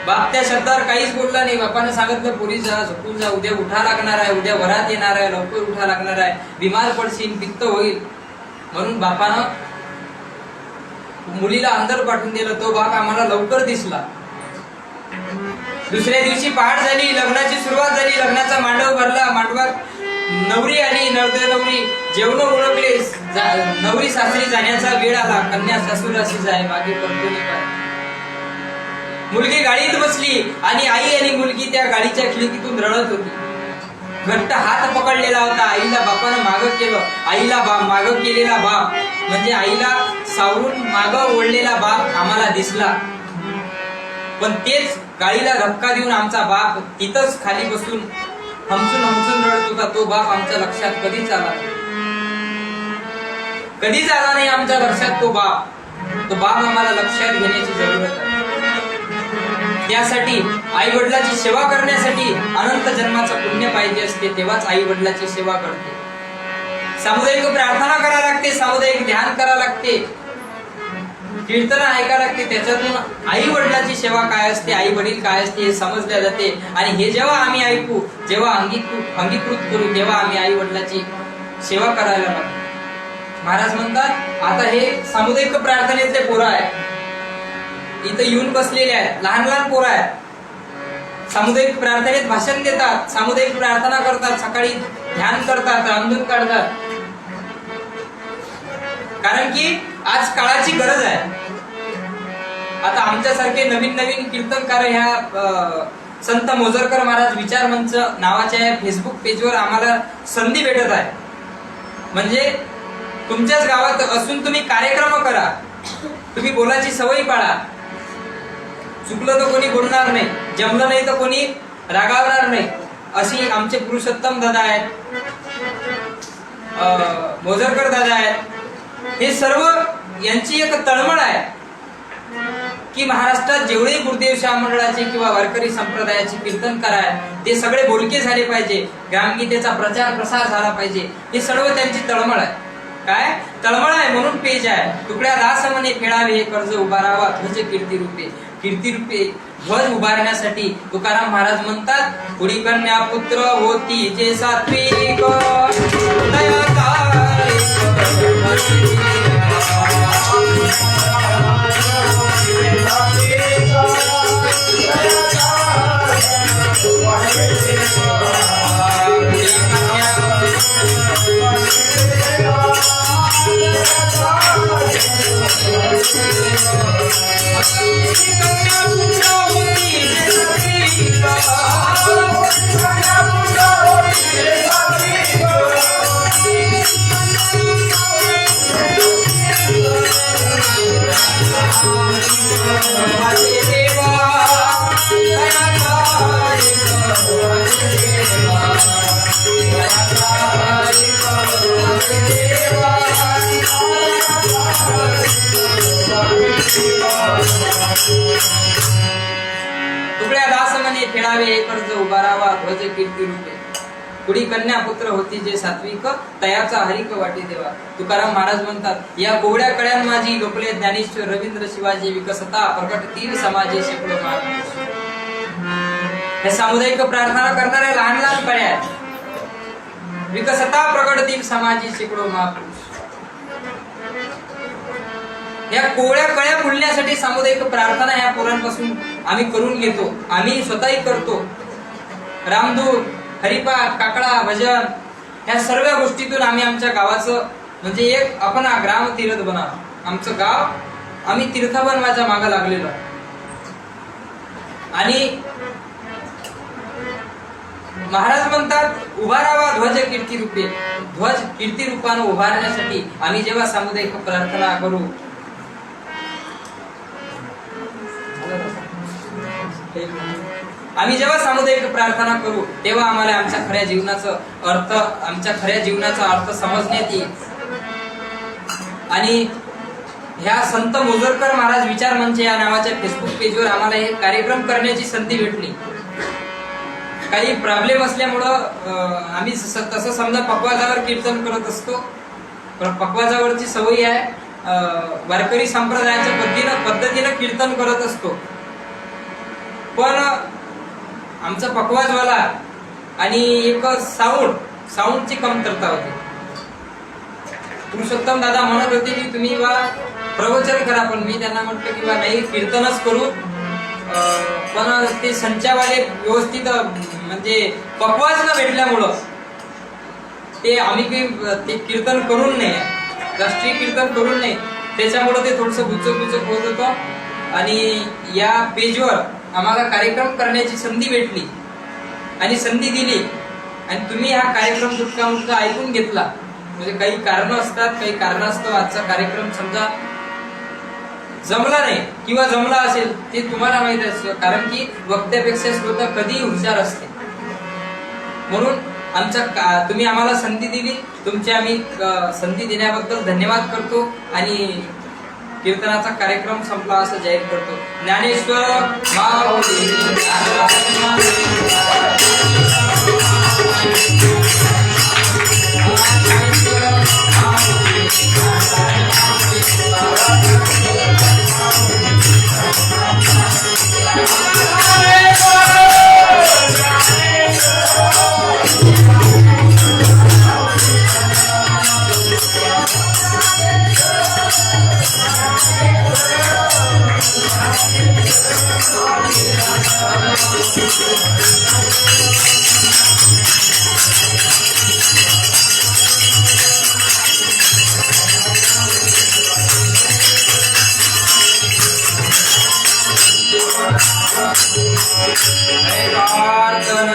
बाप त्या शब्दावर काहीच बोलला नाही. बापाने सांगितलं, पोरी जा, झोपून जा, उद्या उठा लागणार आहे, उद्या वरात येणार आहे, लवकर उठा लागणार आहे, बिमार पडशील, पित्त होईल. म्हणून बापानं मुलीला अंदर पाठवून दिलं, तो बाप आम्हाला लवकर दिसला. दुसऱ्या दिवशी पहाट झाली, लग्नाची सुरुवात झाली, लग्नाचा मांडव भरला, मांडवात नवरी आली, नवरी जेवण ओळखले, नवरी सासरी जाण्याचा वेळ आला. कन्या सासूराशी जाय मागे परतुनी पाय. मुलगी गाडीत बसली आणि आई आणि मुलगी त्या गाडीच्या खिडकीतून रडत होती. घट्ट हात पकडलेला होता. आईला बापानं मागं केलं. आईला मागं केलेला बाप म्हणजे आईला सावरून मागं ओढलेला बाप आम्हाला दिसला. पण तेच गाडीला धक्का देऊन आमचा बाप तिथंच खाली बसून हमसून रडत होता. तो बाप आमच्या लक्षात कधीच आला नाही आमच्या लक्षात. तो बाप आम्हाला लक्षात घेण्याची जरूरत आहे. त्यासाठी आई वडिलाची सेवा करण्यासाठी अनंत जन्माचं पुण्य पाहिजे असते, तेव्हाच आई वडिलाची सेवा करते. सामुदायिक प्रार्थना करा लागते, सामुदायिक ध्यान करा लागते, कीर्तन ऐका लागते. त्याच्यातून आई वडिलाची सेवा काय असते, आई वडील काय असते हे समजले जाते. आणि हे जेव्हा आम्ही ऐकू, जेव्हा अंगीकृत करू, तेव्हा आम्ही आई वडिलाची सेवा करायला लागतो. महाराज म्हणतात आता हे सामुदायिक प्रार्थनेतले पोरं आहेत, इथं येऊन बसलेले आहेत, लहान पोरं आहेत, सामुदायिक प्रार्थनेत भाषण देतात, सामुदायिक प्रार्थना करतात, सकाळी ध्यान करतात, रामधून काढतात. कारण की आज काळाची गरज आहे. आता आमच्यासारखे नवीन कीर्तनकार ह्या संत मोजरकर महाराज विचार मंच नावाच्या फेसबुक पेजवर आम्हाला संधी भेटत आहे. म्हणजे तुमच्याच गावात असून तुम्ही कार्यक्रम करा, तुम्ही बोलायची सवय पाळा. चुकलं तर कोणी बोलणार नाही, जमलं नाही तर कोणी रागावणार नाही. अशी आमचे पुरुषोत्तम दादा आहेत, मोजरकर दादा आहेत. हे सर्व यांची एक तळमळ आहे की महाराष्ट्रात जेवढे गुरुदेव शाह मंडळाचे किंवा वारकरी संप्रदायाचे कीर्तनकार आहेत ते सगळे बोलके झाले पाहिजे, ग्रामगीतेचा प्रचार प्रसार झाला पाहिजे. हे सर्व त्यांची तळमळ आहे. काय तळमळ आहे म्हणून पेज आहे. तुकड्या दास म्हणे फेडावे हे कर्ज उभारावा ध्वज कीर्ती रूपे ध्वज उभारण्यासाठी तुकाराम महाराज म्हणतात, कुडी कन्या पुत्र होती जे सात्विक तुकड्या दास म्हणे खेळावे हे कर्ज उभारावा ध्वज कीर्ती रूपे. कुडी कन्या पुत्र होती जे सात्विक तयाचा हरिक वाटे देवा. तुकाराम महाराज म्हणतात, या कोवड्या कळ्यां माझी लोकले ज्ञानेश्वर रवींद्र शिवाजी विकसता प्रकटतील समाजे शेकडो महापुरुष. हे सामुदायिक प्रार्थना करणाऱ्या लहान कळ्या आहेत. विकसता प्रकटतील समाजी शेकडो महापुरुष. या कोवळ्या कळ्या फुलण्यासाठी सामुदायिक प्रार्थना ह्या पोरांपासून आम्ही करून घेतो, आम्ही स्वतःही करतो. रामधून, हरिपाठ, काकडा, भजन ह्या सर्व गोष्टीतून आम्ही आमच्या गावाचं म्हणजे एक आपण ग्राम तीर्थ बनवा. आमचं गाव आम्ही तीर्थ बनवायच्या मागे लागलेलो आहे. आणि महाराज म्हणतात उभारावा ध्वज कीर्ती रूपे. ध्वज कीर्ती रूपानं उभारण्यासाठी आम्ही जेव्हा सामुदायिक प्रार्थना करू, आम्ही जेव्हा सामुदायिक प्रार्थना करू तेव्हा आम्हाला आमच्या खऱ्या जीवनाचा अर्थ समजण्यात येईल. आणि ह्या संत मोजरकर महाराज विचार मंच या नावाच्या फेसबुक पेजवर आम्हाला हे कार्यक्रम करण्याची संधी भेटली. काही प्रॉब्लेम असल्यामुळं आम्ही तसं समजा पकवाजावर कीर्तन करत असतो. पकवाजावरची सवय आहे, वारकरी संप्रदायाच्या पद्धतीनं कीर्तन करत असतो. पण आमचा पकवाजवाला आणि एक साऊंडची कमतरता होती. पुरुषोत्तम दादा म्हणत होते की तुम्ही बा प्रवचन करा, पण मी त्यांना म्हटलं की बा नाही कीर्तनच करू, पण ते संचावाले व्यवस्थित म्हणजे पकवाज न भेटल्यामुळं ते आम्ही काही ते कीर्तन करून नाही, राष्ट्रीय कीर्तन करून नाही, त्याच्यामुळं ते थोडस गुचक होत होतं। आणि या पेजवर आम्हाला कार्यक्रम करण्याची संधी भेटली आणि संधी दिली, आणि तुम्ही हा कार्यक्रम मुटका ऐकून घेतला। म्हणजे काही कारण असतात, काही कारणास्तव आजचा कार्यक्रम समजा जमला नाही किंवा जमला असेल ते तुम्हाला माहित असतं, कारण की वक्त्यापेक्षा श्रोता कधीही हुशार असते। म्हणून तुम्ही आम्हाला संधी दिली, तुमची आम्ही संधी देण्याबद्दल धन्यवाद करतो आणि कीर्तनाचा कार्यक्रम संपला असं जाहीर करतो। ज्ञानेश्वर माऊली प्रार्थना